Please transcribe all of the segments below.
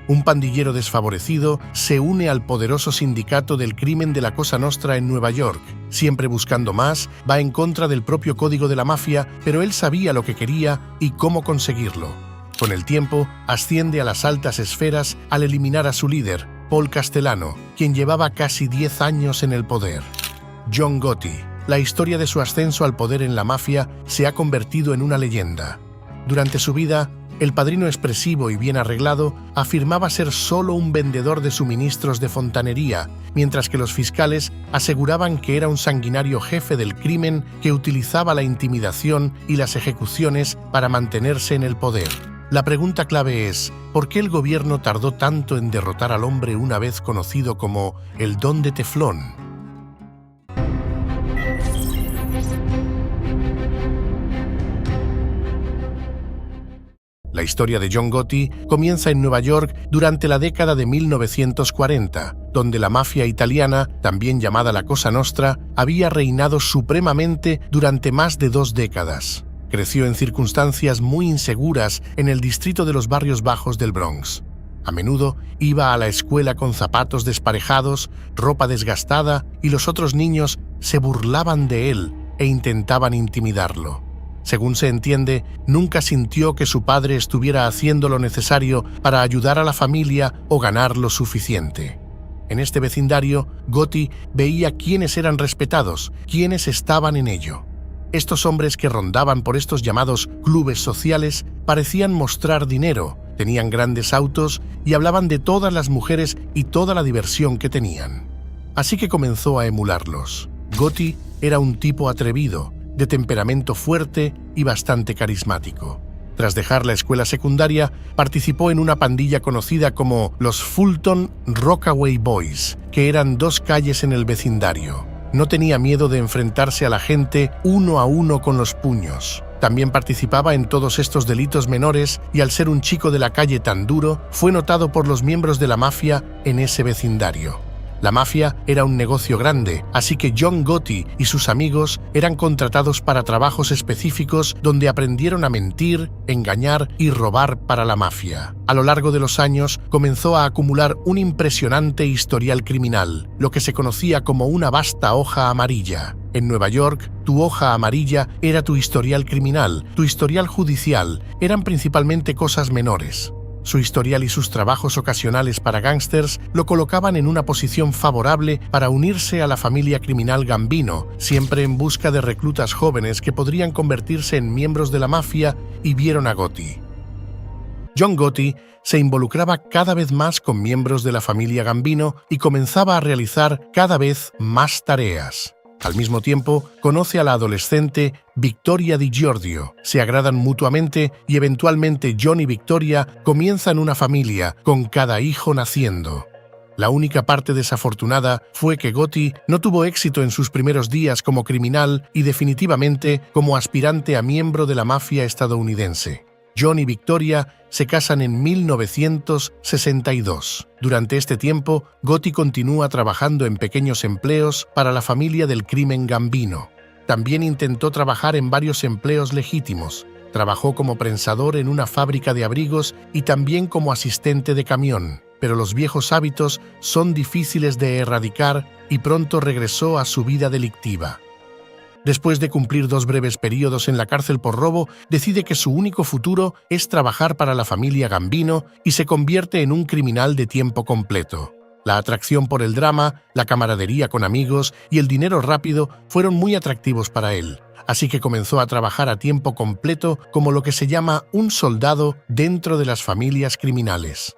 un pandillero desfavorecido se une al poderoso sindicato del crimen de la Cosa Nostra en Nueva York. Siempre buscando más, va en contra del propio código de la mafia, pero él sabía lo que quería y cómo conseguirlo. Con el tiempo, asciende a las altas esferas al eliminar a su líder, Paul Castellano, quien llevaba casi 10 años en el poder. John Gotti. La historia de su ascenso al poder en la mafia se ha convertido en una leyenda. Durante su vida, el padrino expresivo y bien arreglado afirmaba ser solo un vendedor de suministros de fontanería, mientras que los fiscales aseguraban que era un sanguinario jefe del crimen que utilizaba la intimidación y las ejecuciones para mantenerse en el poder. La pregunta clave es, ¿por qué el gobierno tardó tanto en derrotar al hombre una vez conocido como el Don de Teflón? La historia de John Gotti comienza en Nueva York durante la década de 1940, donde la mafia italiana, también llamada la Cosa Nostra, había reinado supremamente durante más de 2 décadas. Creció en circunstancias muy inseguras en el distrito de los barrios bajos del Bronx. A menudo iba a la escuela con zapatos desparejados, ropa desgastada, y los otros niños se burlaban de él e intentaban intimidarlo. Según se entiende, nunca sintió que su padre estuviera haciendo lo necesario para ayudar a la familia o ganar lo suficiente. En este vecindario, Gotti veía quiénes eran respetados, quiénes estaban en ello. Estos hombres que rondaban por estos llamados clubes sociales parecían mostrar dinero, tenían grandes autos y hablaban de todas las mujeres y toda la diversión que tenían. Así que comenzó a emularlos. Gotti era un tipo atrevido, de temperamento fuerte y bastante carismático. Tras dejar la escuela secundaria, participó en una pandilla conocida como los Fulton Rockaway Boys, que eran 2 calles en el vecindario. No tenía miedo de enfrentarse a la gente uno a uno con los puños. También participaba en todos estos delitos menores y al ser un chico de la calle tan duro, fue notado por los miembros de la mafia en ese vecindario. La mafia era un negocio grande, así que John Gotti y sus amigos eran contratados para trabajos específicos donde aprendieron a mentir, engañar y robar para la mafia. A lo largo de los años, comenzó a acumular un impresionante historial criminal, lo que se conocía como una vasta hoja amarilla. En Nueva York, tu hoja amarilla era tu historial criminal, tu historial judicial, eran principalmente cosas menores. Su historial y sus trabajos ocasionales para gángsters lo colocaban en una posición favorable para unirse a la familia criminal Gambino, siempre en busca de reclutas jóvenes que podrían convertirse en miembros de la mafia, y vieron a Gotti. John Gotti se involucraba cada vez más con miembros de la familia Gambino y comenzaba a realizar cada vez más tareas. Al mismo tiempo, conoce a la adolescente Victoria Di Giorgio, se agradan mutuamente y eventualmente John y Victoria comienzan una familia, con cada hijo naciendo. La única parte desafortunada fue que Gotti no tuvo éxito en sus primeros días como criminal y definitivamente como aspirante a miembro de la mafia estadounidense. John y Victoria se casan en 1962. Durante este tiempo, Gotti continúa trabajando en pequeños empleos para la familia del crimen Gambino. También intentó trabajar en varios empleos legítimos. Trabajó como prensador en una fábrica de abrigos y también como asistente de camión, pero los viejos hábitos son difíciles de erradicar y pronto regresó a su vida delictiva. Después de cumplir 2 breves periodos en la cárcel por robo, decide que su único futuro es trabajar para la familia Gambino y se convierte en un criminal de tiempo completo. La atracción por el drama, la camaradería con amigos y el dinero rápido fueron muy atractivos para él, así que comenzó a trabajar a tiempo completo como lo que se llama un soldado dentro de las familias criminales.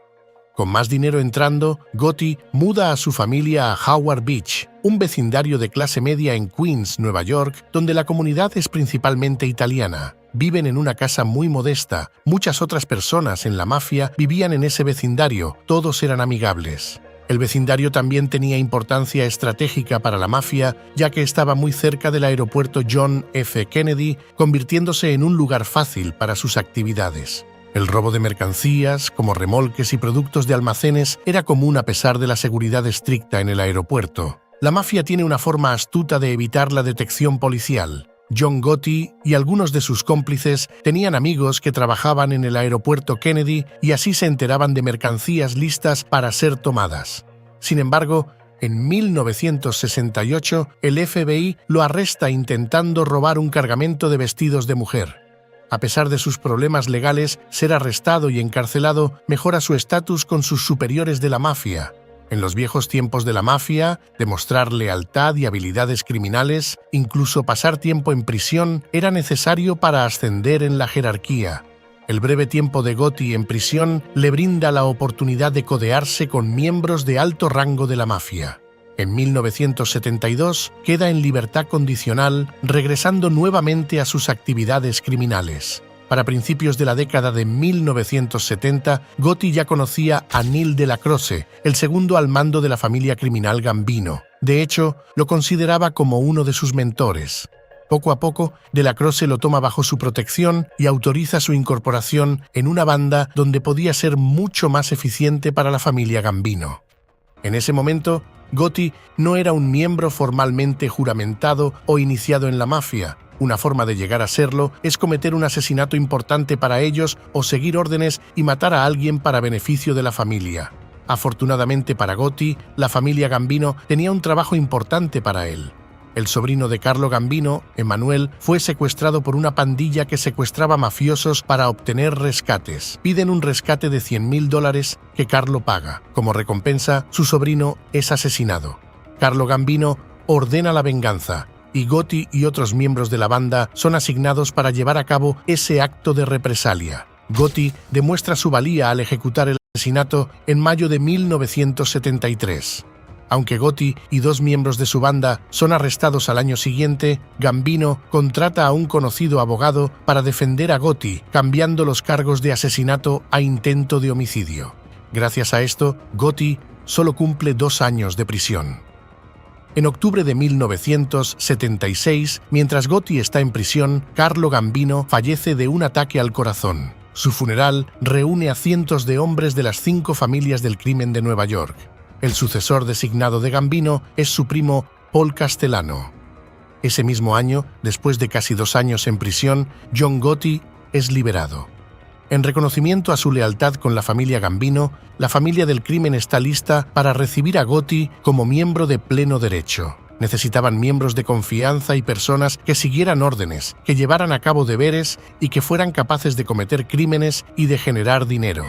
Con más dinero entrando, Gotti muda a su familia a Howard Beach, un vecindario de clase media en Queens, Nueva York, donde la comunidad es principalmente italiana. Viven en una casa muy modesta. Muchas otras personas en la mafia vivían en ese vecindario, todos eran amigables. El vecindario también tenía importancia estratégica para la mafia, ya que estaba muy cerca del aeropuerto John F. Kennedy, convirtiéndose en un lugar fácil para sus actividades. El robo de mercancías, como remolques y productos de almacenes, era común a pesar de la seguridad estricta en el aeropuerto. La mafia tiene una forma astuta de evitar la detección policial. John Gotti y algunos de sus cómplices tenían amigos que trabajaban en el aeropuerto Kennedy y así se enteraban de mercancías listas para ser tomadas. Sin embargo, en 1968, el FBI lo arresta intentando robar un cargamento de vestidos de mujer. A pesar de sus problemas legales, ser arrestado y encarcelado mejora su estatus con sus superiores de la mafia. En los viejos tiempos de la mafia, demostrar lealtad y habilidades criminales, incluso pasar tiempo en prisión, era necesario para ascender en la jerarquía. El breve tiempo de Gotti en prisión le brinda la oportunidad de codearse con miembros de alto rango de la mafia. En 1972 queda en libertad condicional, regresando nuevamente a sus actividades criminales. Para principios de la década de 1970, Gotti ya conocía a Neil Dellacroce, el segundo al mando de la familia criminal Gambino. De hecho, lo consideraba como uno de sus mentores. Poco a poco, Dellacroce lo toma bajo su protección y autoriza su incorporación en una banda donde podía ser mucho más eficiente para la familia Gambino. En ese momento, Gotti no era un miembro formalmente juramentado o iniciado en la mafia. Una forma de llegar a serlo es cometer un asesinato importante para ellos o seguir órdenes y matar a alguien para beneficio de la familia. Afortunadamente para Gotti, la familia Gambino tenía un trabajo importante para él. El sobrino de Carlo Gambino, Emanuel, fue secuestrado por una pandilla que secuestraba mafiosos para obtener rescates. Piden un rescate de $100,000 que Carlo paga. Como recompensa, su sobrino es asesinado. Carlo Gambino ordena la venganza y Gotti y otros miembros de la banda son asignados para llevar a cabo ese acto de represalia. Gotti demuestra su valía al ejecutar el asesinato en mayo de 1973. Aunque Gotti y 2 miembros de su banda son arrestados al año siguiente, Gambino contrata a un conocido abogado para defender a Gotti, cambiando los cargos de asesinato a intento de homicidio. Gracias a esto, Gotti solo cumple 2 años de prisión. En octubre de 1976, mientras Gotti está en prisión, Carlo Gambino fallece de un ataque al corazón. Su funeral reúne a cientos de hombres de las 5 familias del crimen de Nueva York. El sucesor designado de Gambino es su primo Paul Castellano. Ese mismo año, después de casi 2 años en prisión, John Gotti es liberado. En reconocimiento a su lealtad con la familia Gambino, la familia del crimen está lista para recibir a Gotti como miembro de pleno derecho. Necesitaban miembros de confianza y personas que siguieran órdenes, que llevaran a cabo deberes y que fueran capaces de cometer crímenes y de generar dinero.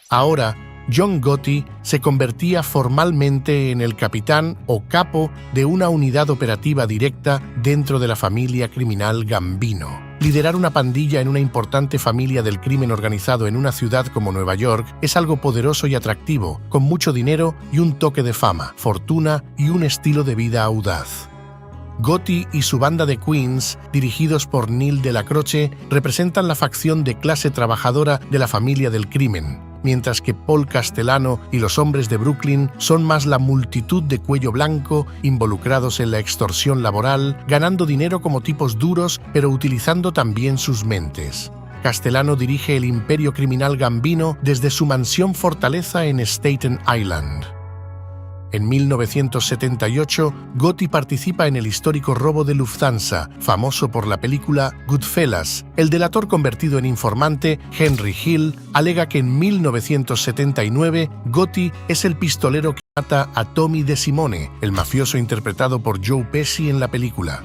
Ahora, John Gotti se convertía formalmente en el capitán o capo de una unidad operativa directa dentro de la familia criminal Gambino. Liderar una pandilla en una importante familia del crimen organizado en una ciudad como Nueva York es algo poderoso y atractivo, con mucho dinero y un toque de fama, fortuna y un estilo de vida audaz. Gotti y su banda de Queens, dirigidos por Neil Dellacroce, representan la facción de clase trabajadora de la familia del crimen, mientras que Paul Castellano y los hombres de Brooklyn son más la multitud de cuello blanco involucrados en la extorsión laboral, ganando dinero como tipos duros, pero utilizando también sus mentes. Castellano dirige el imperio criminal Gambino desde su mansión fortaleza en Staten Island. En 1978, Gotti participa en el histórico robo de Lufthansa, famoso por la película Goodfellas. El delator convertido en informante, Henry Hill, alega que en 1979 Gotti es el pistolero que mata a Tommy De Simone, el mafioso interpretado por Joe Pesci en la película.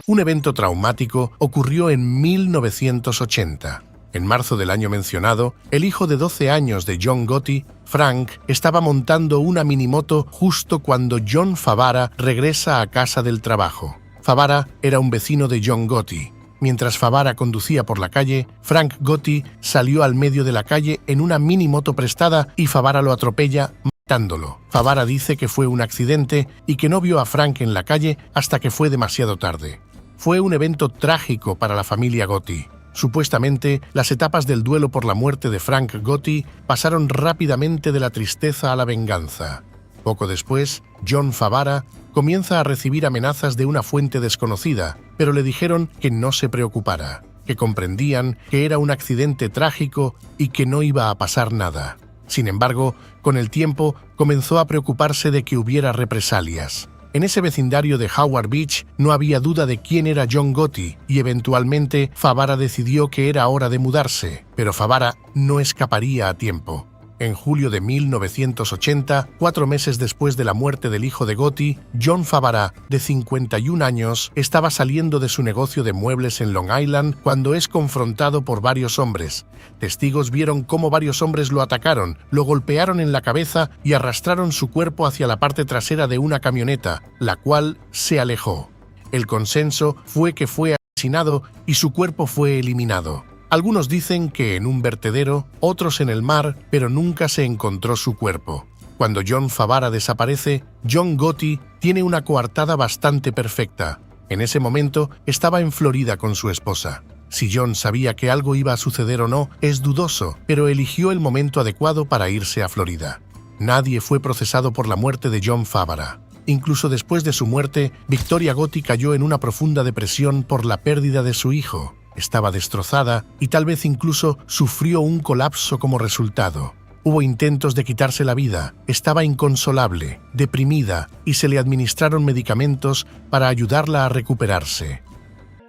Un evento traumático ocurrió en 1980. En marzo del año mencionado, el hijo de 12 años de John Gotti, Frank, estaba montando una minimoto justo cuando John Favara regresa a casa del trabajo. Favara era un vecino de John Gotti. Mientras Favara conducía por la calle, Frank Gotti salió al medio de la calle en una minimoto prestada y Favara lo atropella, matándolo. Favara dice que fue un accidente y que no vio a Frank en la calle hasta que fue demasiado tarde. Fue un evento trágico para la familia Gotti. Supuestamente, las etapas del duelo por la muerte de Frank Gotti pasaron rápidamente de la tristeza a la venganza. Poco después, John Favara comienza a recibir amenazas de una fuente desconocida, pero le dijeron que no se preocupara, que comprendían que era un accidente trágico y que no iba a pasar nada. Sin embargo, con el tiempo, comenzó a preocuparse de que hubiera represalias. En ese vecindario de Howard Beach no había duda de quién era John Gotti y eventualmente Favara decidió que era hora de mudarse, pero Favara no escaparía a tiempo. En julio de 1980, 4 meses después de la muerte del hijo de Gotti, John Favara, de 51 años, estaba saliendo de su negocio de muebles en Long Island cuando es confrontado por varios hombres. Testigos vieron cómo varios hombres lo atacaron, lo golpearon en la cabeza y arrastraron su cuerpo hacia la parte trasera de una camioneta, la cual se alejó. El consenso fue que fue asesinado y su cuerpo fue eliminado. Algunos dicen que en un vertedero, otros en el mar, pero nunca se encontró su cuerpo. Cuando John Favara desaparece, John Gotti tiene una coartada bastante perfecta. En ese momento estaba en Florida con su esposa. Si John sabía que algo iba a suceder o no, es dudoso, pero eligió el momento adecuado para irse a Florida. Nadie fue procesado por la muerte de John Favara. Incluso después de su muerte, Victoria Gotti cayó en una profunda depresión por la pérdida de su hijo. Estaba destrozada y tal vez incluso sufrió un colapso como resultado. Hubo intentos de quitarse la vida, estaba inconsolable, deprimida y se le administraron medicamentos para ayudarla a recuperarse.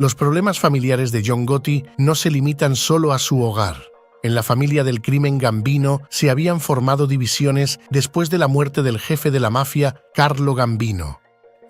Los problemas familiares de John Gotti no se limitan solo a su hogar. En la familia del crimen Gambino se habían formado divisiones después de la muerte del jefe de la mafia, Carlo Gambino.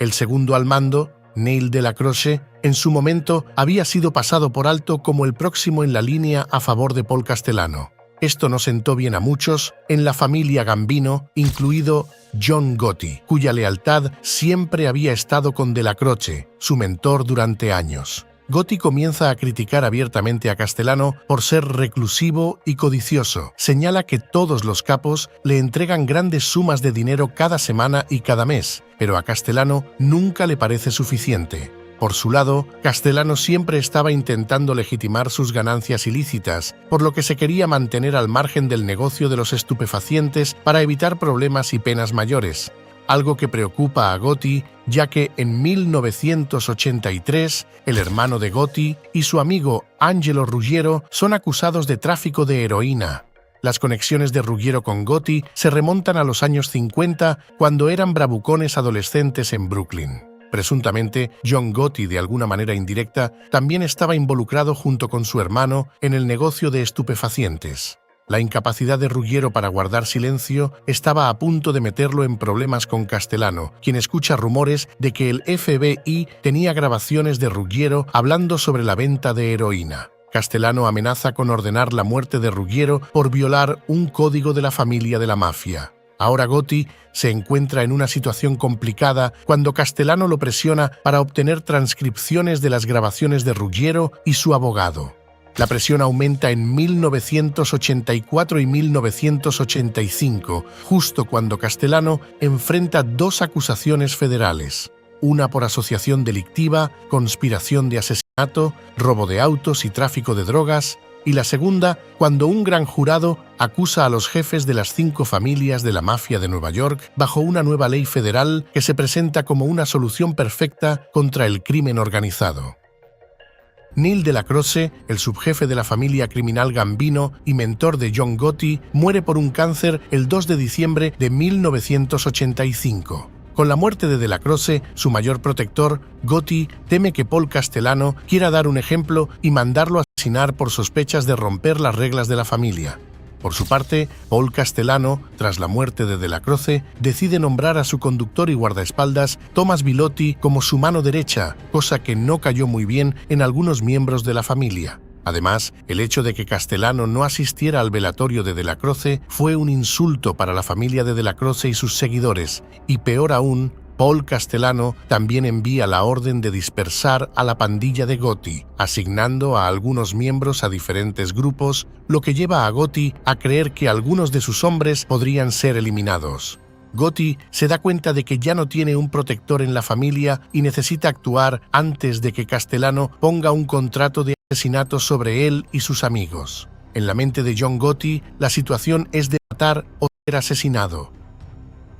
El segundo al mando, Neil Delacroce, en su momento había sido pasado por alto como el próximo en la línea a favor de Paul Castellano. Esto no sentó bien a muchos en la familia Gambino, incluido John Gotti, cuya lealtad siempre había estado con Delacroce, su mentor durante años. Gotti comienza a criticar abiertamente a Castellano por ser reclusivo y codicioso. Señala que todos los capos le entregan grandes sumas de dinero cada semana y cada mes, pero a Castellano nunca le parece suficiente. Por su lado, Castellano siempre estaba intentando legitimar sus ganancias ilícitas, por lo que se quería mantener al margen del negocio de los estupefacientes para evitar problemas y penas mayores. Algo que preocupa a Gotti, ya que en 1983 el hermano de Gotti y su amigo Angelo Ruggiero son acusados de tráfico de heroína. Las conexiones de Ruggiero con Gotti se remontan a los años 50, cuando eran bravucones adolescentes en Brooklyn. Presuntamente, John Gotti, de alguna manera indirecta, también estaba involucrado junto con su hermano en el negocio de estupefacientes. La incapacidad de Ruggiero para guardar silencio estaba a punto de meterlo en problemas con Castellano, quien escucha rumores de que el FBI tenía grabaciones de Ruggiero hablando sobre la venta de heroína. Castellano amenaza con ordenar la muerte de Ruggiero por violar un código de la familia de la mafia. Ahora Gotti se encuentra en una situación complicada cuando Castellano lo presiona para obtener transcripciones de las grabaciones de Ruggiero y su abogado. La presión aumenta en 1984 y 1985, justo cuando Castellano enfrenta 2 acusaciones federales, una por asociación delictiva, conspiración de asesinato, robo de autos y tráfico de drogas, y la segunda cuando un gran jurado acusa a los jefes de las 5 familias de la mafia de Nueva York bajo una nueva ley federal que se presenta como una solución perfecta contra el crimen organizado. Neil Delacroce, el subjefe de la familia criminal Gambino y mentor de John Gotti, muere por un cáncer el 2 de diciembre de 1985. Con la muerte de Delacroce, su mayor protector, Gotti teme que Paul Castellano quiera dar un ejemplo y mandarlo a asesinar por sospechas de romper las reglas de la familia. Por su parte, Paul Castellano, tras la muerte de Delacroce, decide nombrar a su conductor y guardaespaldas, Thomas Bilotti, como su mano derecha, cosa que no cayó muy bien en algunos miembros de la familia. Además, el hecho de que Castellano no asistiera al velatorio de Delacroce fue un insulto para la familia de Delacroce y sus seguidores, y peor aún, Paul Castellano también envía la orden de dispersar a la pandilla de Gotti, asignando a algunos miembros a diferentes grupos, lo que lleva a Gotti a creer que algunos de sus hombres podrían ser eliminados. Gotti se da cuenta de que ya no tiene un protector en la familia y necesita actuar antes de que Castellano ponga un contrato de asesinato sobre él y sus amigos. En la mente de John Gotti, la situación es de matar o ser asesinado.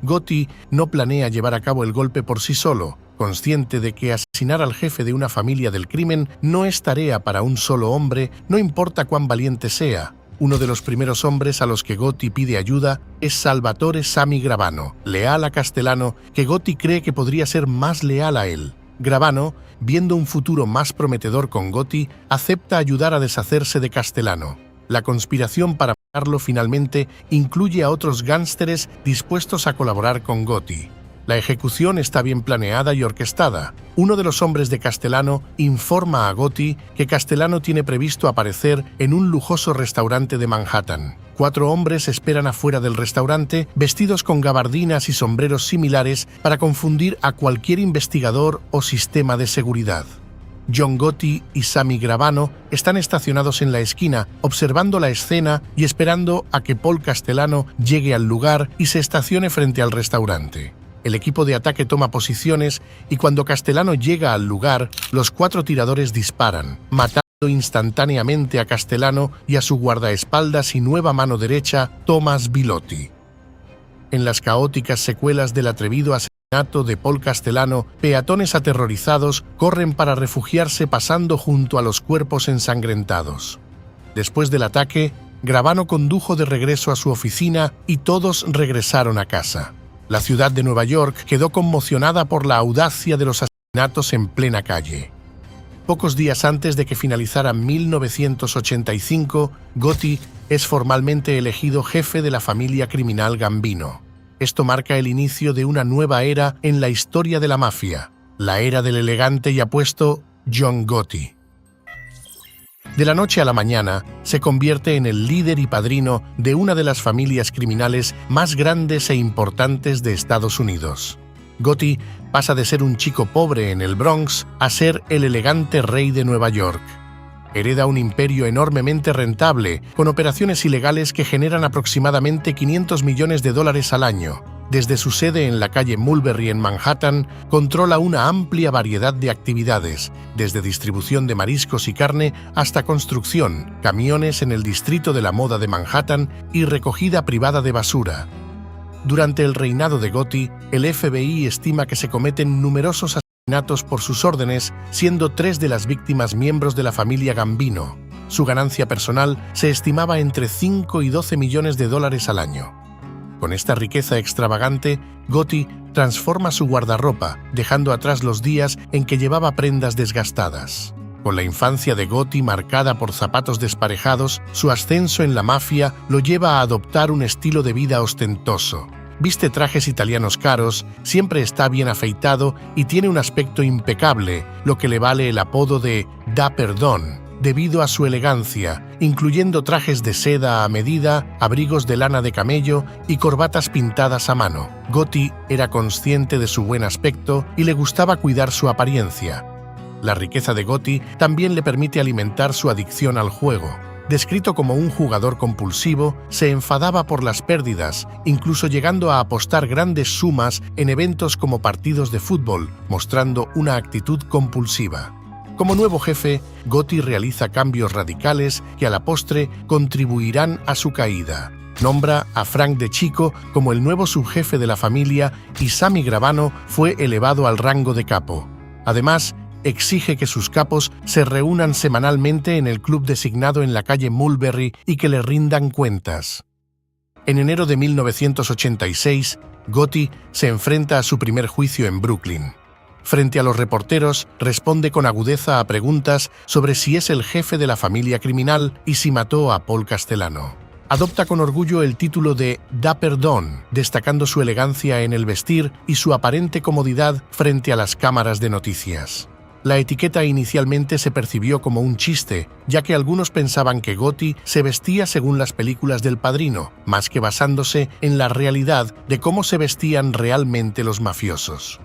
Gotti no planea llevar a cabo el golpe por sí solo, consciente de que asesinar al jefe de una familia del crimen no es tarea para un solo hombre, no importa cuán valiente sea. Uno de los primeros hombres a los que Gotti pide ayuda es Salvatore Sami Gravano, leal a Castellano, que Gotti cree que podría ser más leal a él. Gravano, viendo un futuro más prometedor con Gotti, acepta ayudar a deshacerse de Castellano. La conspiración para matarlo finalmente incluye a otros gángsteres dispuestos a colaborar con Gotti. La ejecución está bien planeada y orquestada. Uno de los hombres de Castellano informa a Gotti que Castellano tiene previsto aparecer en un lujoso restaurante de Manhattan. 4 hombres esperan afuera del restaurante, vestidos con gabardinas y sombreros similares para confundir a cualquier investigador o sistema de seguridad. John Gotti y Sami Gravano están estacionados en la esquina, observando la escena y esperando a que Paul Castellano llegue al lugar y se estacione frente al restaurante. El equipo de ataque toma posiciones y cuando Castellano llega al lugar, los 4 tiradores disparan, matando instantáneamente a Castellano y a su guardaespaldas y nueva mano derecha, Thomas Bilotti. En las caóticas secuelas del atrevido asesinato de Paul Castellano, peatones aterrorizados corren para refugiarse pasando junto a los cuerpos ensangrentados. Después del ataque, Gravano condujo de regreso a su oficina y todos regresaron a casa. La ciudad de Nueva York quedó conmocionada por la audacia de los asesinatos en plena calle. Pocos días antes de que finalizara 1985, Gotti es formalmente elegido jefe de la familia criminal Gambino. Esto marca el inicio de una nueva era en la historia de la mafia, la era del elegante y apuesto John Gotti. De la noche a la mañana, se convierte en el líder y padrino de una de las familias criminales más grandes e importantes de Estados Unidos. Gotti pasa de ser un chico pobre en el Bronx a ser el elegante rey de Nueva York. Hereda un imperio enormemente rentable, con operaciones ilegales que generan aproximadamente $500 millones al año. Desde su sede en la calle Mulberry en Manhattan, controla una amplia variedad de actividades, desde distribución de mariscos y carne hasta construcción, camiones en el distrito de la moda de Manhattan y recogida privada de basura. Durante el reinado de Gotti, el FBI estima que se cometen numerosos asesinatos por sus órdenes, siendo 3 de las víctimas miembros de la familia Gambino. Su ganancia personal se estimaba entre 5 y 12 millones de dólares al año. Con esta riqueza extravagante, Gotti transforma su guardarropa, dejando atrás los días en que llevaba prendas desgastadas. Con la infancia de Gotti marcada por zapatos desparejados, su ascenso en la mafia lo lleva a adoptar un estilo de vida ostentoso. Viste trajes italianos caros, siempre está bien afeitado y tiene un aspecto impecable, lo que le vale el apodo de Dapper Don, debido a su elegancia, incluyendo trajes de seda a medida, abrigos de lana de camello y corbatas pintadas a mano. Gotti era consciente de su buen aspecto y le gustaba cuidar su apariencia. La riqueza de Gotti también le permite alimentar su adicción al juego. Descrito como un jugador compulsivo, se enfadaba por las pérdidas, incluso llegando a apostar grandes sumas en eventos como partidos de fútbol, mostrando una actitud compulsiva. Como nuevo jefe, Gotti realiza cambios radicales que a la postre contribuirán a su caída. Nombra a Frank DeCicco como el nuevo subjefe de la familia y Sami Gravano fue elevado al rango de capo. Además, exige que sus capos se reúnan semanalmente en el club designado en la calle Mulberry y que le rindan cuentas. En enero de 1986, Gotti se enfrenta a su primer juicio en Brooklyn. Frente a los reporteros, responde con agudeza a preguntas sobre si es el jefe de la familia criminal y si mató a Paul Castellano. Adopta con orgullo el título de Dapper Don, destacando su elegancia en el vestir y su aparente comodidad frente a las cámaras de noticias. La etiqueta inicialmente se percibió como un chiste, ya que algunos pensaban que Gotti se vestía según las películas del Padrino, más que basándose en la realidad de cómo se vestían realmente los mafiosos.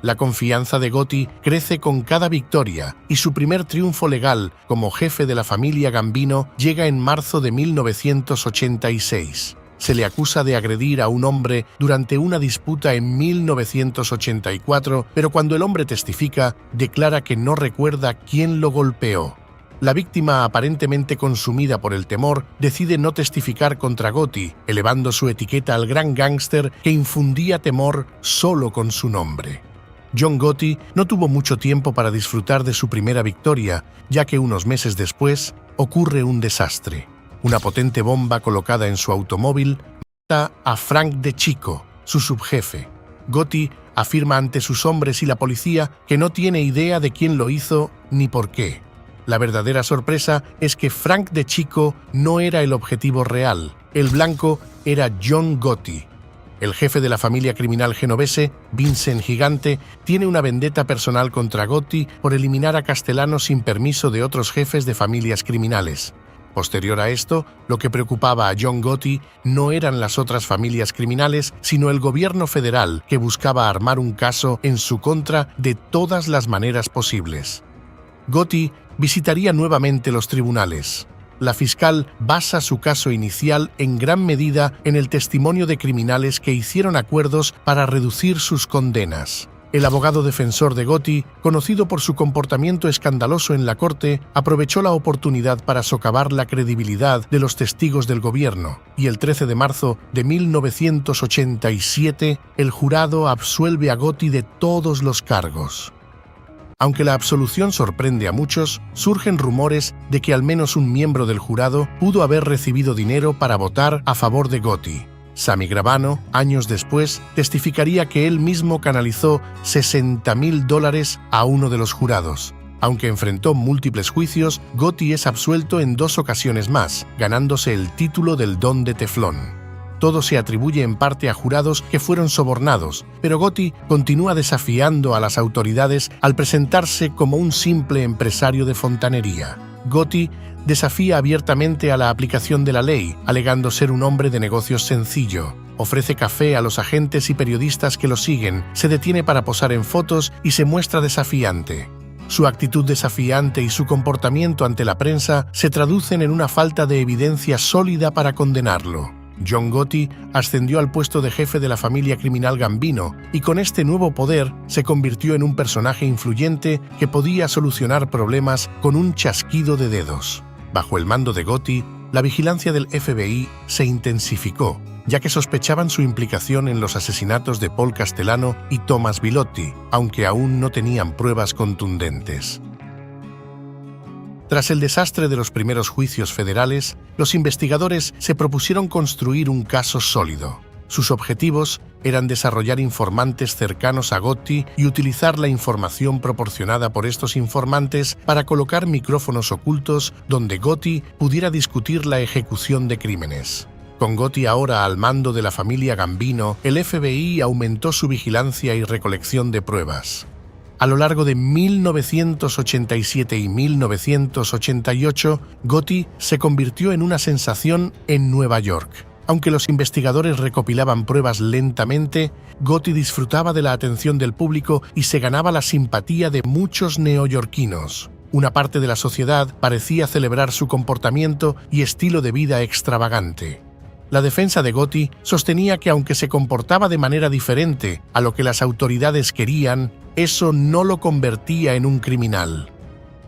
La confianza de Gotti crece con cada victoria y su primer triunfo legal como jefe de la familia Gambino llega en marzo de 1986. Se le acusa de agredir a un hombre durante una disputa en 1984, pero cuando el hombre testifica, declara que no recuerda quién lo golpeó. La víctima, aparentemente consumida por el temor, decide no testificar contra Gotti, elevando su etiqueta al gran gángster que infundía temor solo con su nombre. John Gotti no tuvo mucho tiempo para disfrutar de su primera victoria, ya que unos meses después ocurre un desastre. Una potente bomba colocada en su automóvil mata a Frank De Chico, su subjefe. Gotti afirma ante sus hombres y la policía que no tiene idea de quién lo hizo ni por qué. La verdadera sorpresa es que Frank De Chico no era el objetivo real. El blanco era John Gotti. El jefe de la familia criminal genovese, Vincent Gigante, tiene una vendetta personal contra Gotti por eliminar a Castellano sin permiso de otros jefes de familias criminales. Posterior a esto, lo que preocupaba a John Gotti no eran las otras familias criminales, sino el gobierno federal, que buscaba armar un caso en su contra de todas las maneras posibles. Gotti visitaría nuevamente los tribunales. La fiscal basa su caso inicial en gran medida en el testimonio de criminales que hicieron acuerdos para reducir sus condenas. El abogado defensor de Gotti, conocido por su comportamiento escandaloso en la corte, aprovechó la oportunidad para socavar la credibilidad de los testigos del gobierno, y el 13 de marzo de 1987 el jurado absuelve a Gotti de todos los cargos. Aunque la absolución sorprende a muchos, surgen rumores de que al menos un miembro del jurado pudo haber recibido dinero para votar a favor de Gotti. Sammy Gravano, años después, testificaría que él mismo canalizó $60.000 a uno de los jurados. Aunque enfrentó múltiples juicios, Gotti es absuelto en 2 ocasiones más, ganándose el título del Don de Teflón. Todo se atribuye en parte a jurados que fueron sobornados, pero Gotti continúa desafiando a las autoridades al presentarse como un simple empresario de fontanería. Gotti desafía abiertamente a la aplicación de la ley, alegando ser un hombre de negocios sencillo. Ofrece café a los agentes y periodistas que lo siguen, se detiene para posar en fotos y se muestra desafiante. Su actitud desafiante y su comportamiento ante la prensa se traducen en una falta de evidencia sólida para condenarlo. John Gotti ascendió al puesto de jefe de la familia criminal Gambino y con este nuevo poder se convirtió en un personaje influyente que podía solucionar problemas con un chasquido de dedos. Bajo el mando de Gotti, la vigilancia del FBI se intensificó, ya que sospechaban su implicación en los asesinatos de Paul Castellano y Thomas Bilotti, aunque aún no tenían pruebas contundentes. Tras el desastre de los primeros juicios federales, los investigadores se propusieron construir un caso sólido. Sus objetivos eran desarrollar informantes cercanos a Gotti y utilizar la información proporcionada por estos informantes para colocar micrófonos ocultos donde Gotti pudiera discutir la ejecución de crímenes. Con Gotti ahora al mando de la familia Gambino, el FBI aumentó su vigilancia y recolección de pruebas. A lo largo de 1987 y 1988, Gotti se convirtió en una sensación en Nueva York. Aunque los investigadores recopilaban pruebas lentamente, Gotti disfrutaba de la atención del público y se ganaba la simpatía de muchos neoyorquinos. Una parte de la sociedad parecía celebrar su comportamiento y estilo de vida extravagante. La defensa de Gotti sostenía que aunque se comportaba de manera diferente a lo que las autoridades querían, eso no lo convertía en un criminal.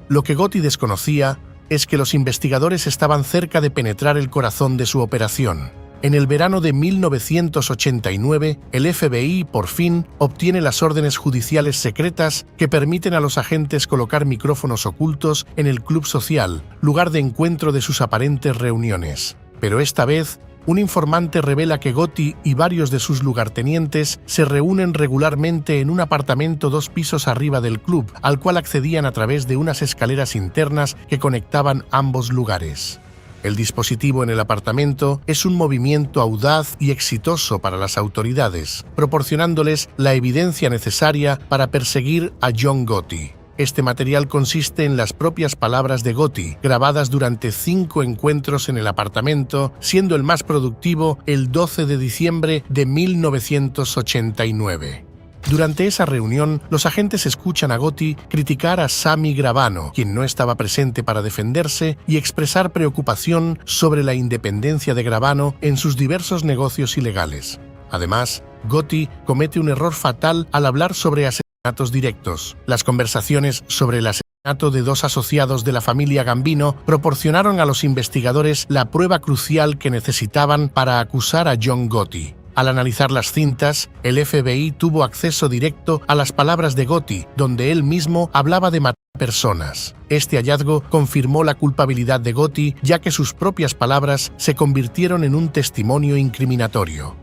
Lo que Gotti desconocía es que los investigadores estaban cerca de penetrar el corazón de su operación. En el verano de 1989, el FBI, por fin, obtiene las órdenes judiciales secretas que permiten a los agentes colocar micrófonos ocultos en el club social, lugar de encuentro de sus aparentes reuniones. Pero esta vez, un informante revela que Gotti y varios de sus lugartenientes se reúnen regularmente en un apartamento 2 pisos arriba del club, al cual accedían a través de unas escaleras internas que conectaban ambos lugares. El dispositivo en el apartamento es un movimiento audaz y exitoso para las autoridades, proporcionándoles la evidencia necesaria para perseguir a John Gotti. Este material consiste en las propias palabras de Gotti, grabadas durante 5 encuentros en el apartamento, siendo el más productivo el 12 de diciembre de 1989. Durante esa reunión, los agentes escuchan a Gotti criticar a Sammy Gravano, quien no estaba presente para defenderse, y expresar preocupación sobre la independencia de Gravano en sus diversos negocios ilegales. Además, Gotti comete un error fatal al hablar sobre asesinatos directos. Las conversaciones sobre el asesinato de 2 asociados de la familia Gambino proporcionaron a los investigadores la prueba crucial que necesitaban para acusar a John Gotti. Al analizar las cintas, el FBI tuvo acceso directo a las palabras de Gotti, donde él mismo hablaba de matar personas. Este hallazgo confirmó la culpabilidad de Gotti, ya que sus propias palabras se convirtieron en un testimonio incriminatorio.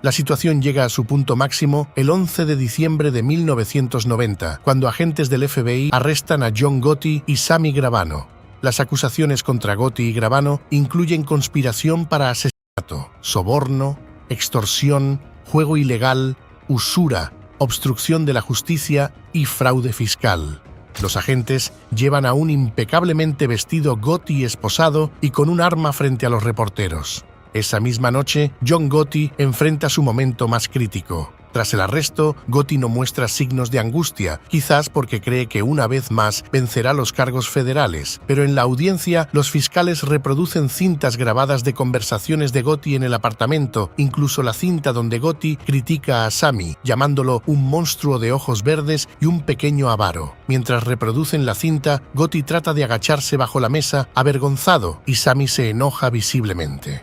La situación llega a su punto máximo el 11 de diciembre de 1990, cuando agentes del FBI arrestan a John Gotti y Sammy Gravano. Las acusaciones contra Gotti y Gravano incluyen conspiración para asesinato, soborno, extorsión, juego ilegal, usura, obstrucción de la justicia y fraude fiscal. Los agentes llevan a un impecablemente vestido Gotti esposado y con un arma frente a los reporteros. Esa misma noche, John Gotti enfrenta su momento más crítico. Tras el arresto, Gotti no muestra signos de angustia, quizás porque cree que una vez más vencerá los cargos federales, pero en la audiencia los fiscales reproducen cintas grabadas de conversaciones de Gotti en el apartamento, incluso la cinta donde Gotti critica a Sammy, llamándolo un monstruo de ojos verdes y un pequeño avaro. Mientras reproducen la cinta, Gotti trata de agacharse bajo la mesa, avergonzado, y Sammy se enoja visiblemente.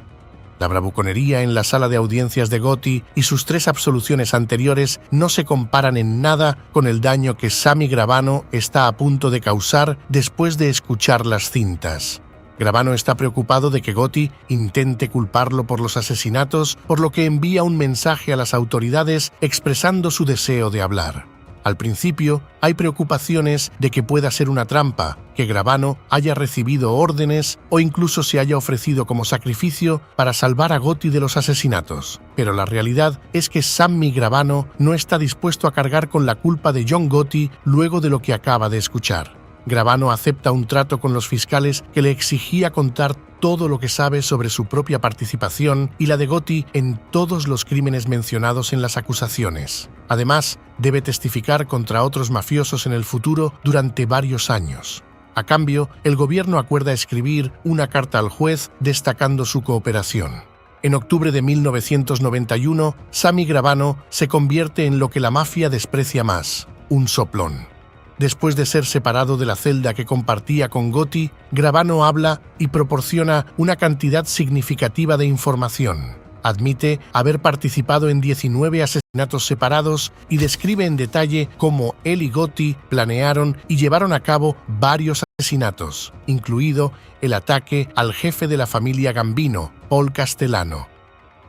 La bravuconería en la sala de audiencias de Gotti y sus 3 absoluciones anteriores no se comparan en nada con el daño que Sammy Gravano está a punto de causar después de escuchar las cintas. Gravano está preocupado de que Gotti intente culparlo por los asesinatos, por lo que envía un mensaje a las autoridades expresando su deseo de hablar. Al principio, hay preocupaciones de que pueda ser una trampa, que Gravano haya recibido órdenes o incluso se haya ofrecido como sacrificio para salvar a Gotti de los asesinatos. Pero la realidad es que Sammy Gravano no está dispuesto a cargar con la culpa de John Gotti luego de lo que acaba de escuchar. Gravano acepta un trato con los fiscales que le exigía contar todo lo que sabe sobre su propia participación y la de Gotti en todos los crímenes mencionados en las acusaciones. Además, debe testificar contra otros mafiosos en el futuro durante varios años. A cambio, el gobierno acuerda escribir una carta al juez destacando su cooperación. En octubre de 1991, Sammy Gravano se convierte en lo que la mafia desprecia más, un soplón. Después de ser separado de la celda que compartía con Gotti, Gravano habla y proporciona una cantidad significativa de información. Admite haber participado en 19 asesinatos separados y describe en detalle cómo él y Gotti planearon y llevaron a cabo varios asesinatos, incluido el ataque al jefe de la familia Gambino, Paul Castellano.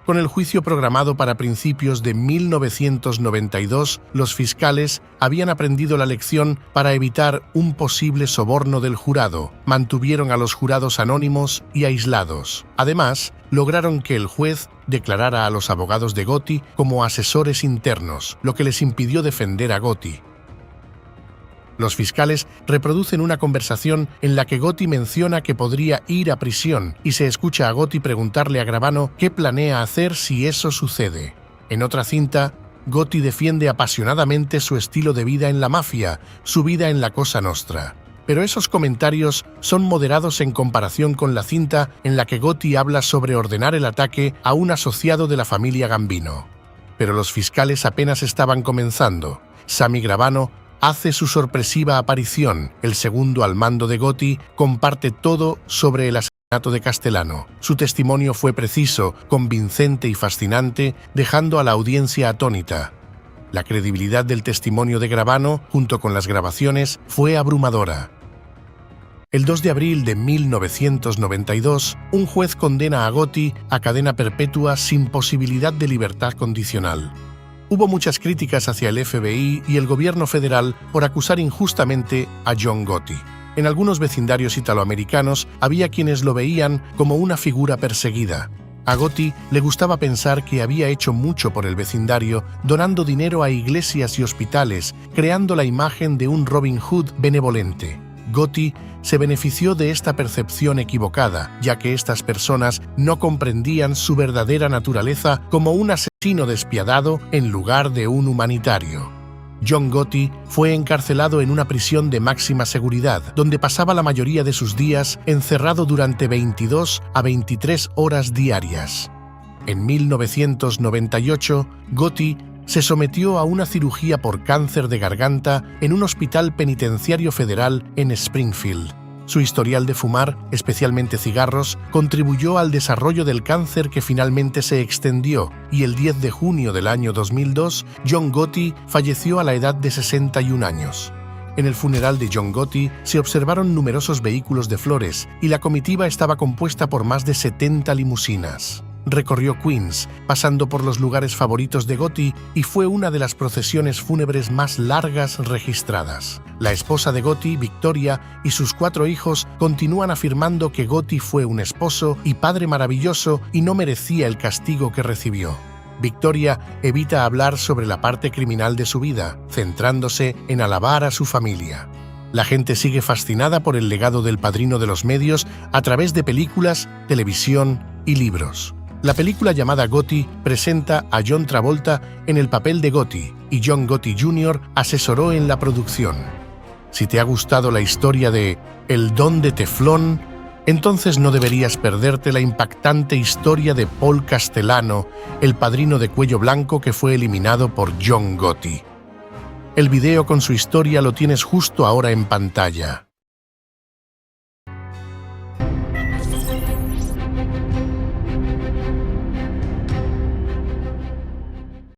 Con el juicio programado para principios de 1992, los fiscales habían aprendido la lección para evitar un posible soborno del jurado. Mantuvieron a los jurados anónimos y aislados. Además, lograron que el juez declarara a los abogados de Gotti como asesores internos, lo que les impidió defender a Gotti. Los fiscales reproducen una conversación en la que Gotti menciona que podría ir a prisión y se escucha a Gotti preguntarle a Gravano qué planea hacer si eso sucede. En otra cinta, Gotti defiende apasionadamente su estilo de vida en la mafia, su vida en la Cosa Nostra. Pero esos comentarios son moderados en comparación con la cinta en la que Gotti habla sobre ordenar el ataque a un asociado de la familia Gambino. Pero los fiscales apenas estaban comenzando. Sammy Gravano hace su sorpresiva aparición. El segundo al mando de Gotti comparte todo sobre el asesinato de Castellano. Su testimonio fue preciso, convincente y fascinante, dejando a la audiencia atónita. La credibilidad del testimonio de Gravano, junto con las grabaciones, fue abrumadora. El 2 de abril de 1992, un juez condena a Gotti a cadena perpetua sin posibilidad de libertad condicional. Hubo muchas críticas hacia el FBI y el gobierno federal por acusar injustamente a John Gotti. En algunos vecindarios italoamericanos había quienes lo veían como una figura perseguida. A Gotti le gustaba pensar que había hecho mucho por el vecindario, donando dinero a iglesias y hospitales, creando la imagen de un Robin Hood benevolente. Gotti se benefició de esta percepción equivocada, ya que estas personas no comprendían su verdadera naturaleza como un asesino despiadado en lugar de un humanitario. John Gotti fue encarcelado en una prisión de máxima seguridad, donde pasaba la mayoría de sus días encerrado durante 22 a 23 horas diarias. En 1998, Gotti se sometió a una cirugía por cáncer de garganta en un hospital penitenciario federal en Springfield. Su historial de fumar, especialmente cigarros, contribuyó al desarrollo del cáncer que finalmente se extendió, y el 10 de junio del año 2002, John Gotti falleció a la edad de 61 años. En el funeral de John Gotti se observaron numerosos vehículos de flores y la comitiva estaba compuesta por más de 70 limusinas. Recorrió Queens, pasando por los lugares favoritos de Gotti, y fue una de las procesiones fúnebres más largas registradas. La esposa de Gotti, Victoria, y sus 4 hijos continúan afirmando que Gotti fue un esposo y padre maravilloso y no merecía el castigo que recibió. Victoria evita hablar sobre la parte criminal de su vida, centrándose en alabar a su familia. La gente sigue fascinada por el legado del padrino de los medios a través de películas, televisión y libros. La película llamada Gotti presenta a John Travolta en el papel de Gotti y John Gotti Jr. asesoró en la producción. Si te ha gustado la historia de El Don de Teflón, entonces no deberías perderte la impactante historia de Paul Castellano, el padrino de cuello blanco que fue eliminado por John Gotti. El video con su historia lo tienes justo ahora en pantalla.